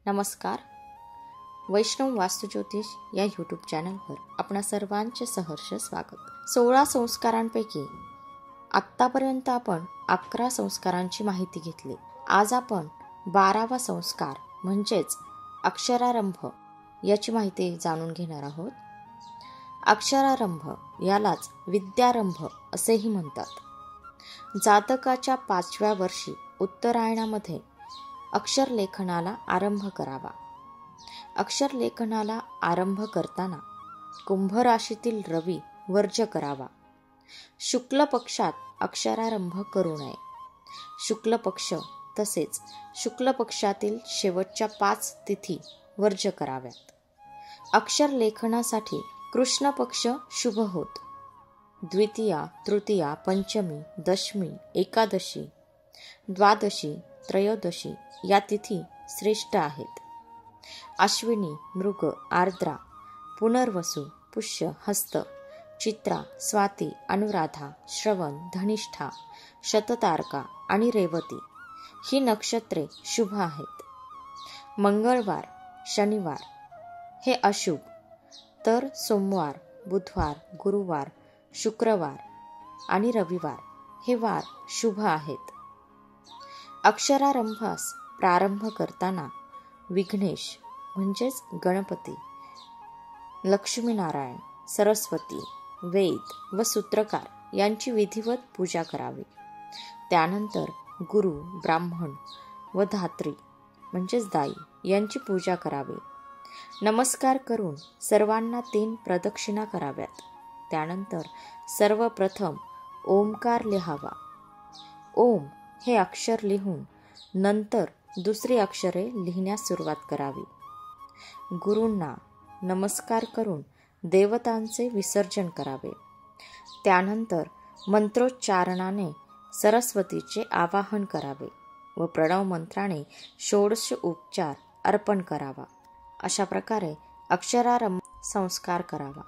नमस्कार. वैष्णव वास्तुज्योतिष या यूट्यूब चॅनलवर आपणा सर्वांचे सहर्ष स्वागत. 16 संस्कारांपैकी आत्तापर्यंत आपण 11 संस्कारांची माहिती घेतली. आज आपण 12वा संस्कार म्हणजेच अक्षरारंभ याची माहिती जाणून घेणार आहोत. अक्षरारंभ यालाच विद्यारंभ असेही म्हणतात. जातकाच्या 5व्या वर्षी उत्तरायणामध्ये अक्षरलेखनाला आरंभ करावा. अक्षरलेखनाला आरंभ करताना कुंभ राशीतील रवी वर्ज्य करावा. शुक्ल पक्षात अक्षरारंभ करू नये. शुक्ल पक्ष तसेच शुक्ल पक्षातील शेवटच्या 5 तिथी वर्ज्य कराव्यात. अक्षरलेखनासाठी कृष्ण पक्ष शुभ होत. द्वितीया, तृतीया, पंचमी, दशमी, एकादशी, द्वादशी, त्रयोदशी या तिथी श्रेष्ठ आहेत. अश्विनी, मृग, आर्द्रा, पुनर्वसु, पुष्य, हस्त, चित्रा, स्वाती, अनुराधा, श्रवण, धनिष्ठा, शततारका आणि रेवती ही नक्षत्रे शुभ आहेत. मंगळवार, शनिवार हे अशुभ, तर सोमवार, बुधवार, गुरुवार, शुक्रवार आणि रविवार हे वार शुभ आहेत. अक्षरारंभास प्रारंभ करताना विघ्नेश म्हणजेच गणपती, लक्ष्मीनारायण, सरस्वती, वेद व सूत्रकार यांची विधिवत पूजा करावी. त्यानंतर गुरु, ब्राह्मण व धात्री म्हणजेच दाई यांची पूजा करावी. नमस्कार करून सर्वांना 3 प्रदक्षिणा कराव्यात. त्यानंतर सर्वप्रथम ओमकार लिहावा. ओम हे अक्षर लिहून नंतर दुसरी अक्षरे लिहिण्यास सुरुवात करावी. गुरूंना नमस्कार करून देवतांचे विसर्जन करावे. त्यानंतर मंत्रोच्चारणाने सरस्वतीचे आवाहन करावे व प्रणव मंत्राने षोडश उपचार अर्पण करावा. अशा प्रकारे अक्षरारंभ संस्कार करावा.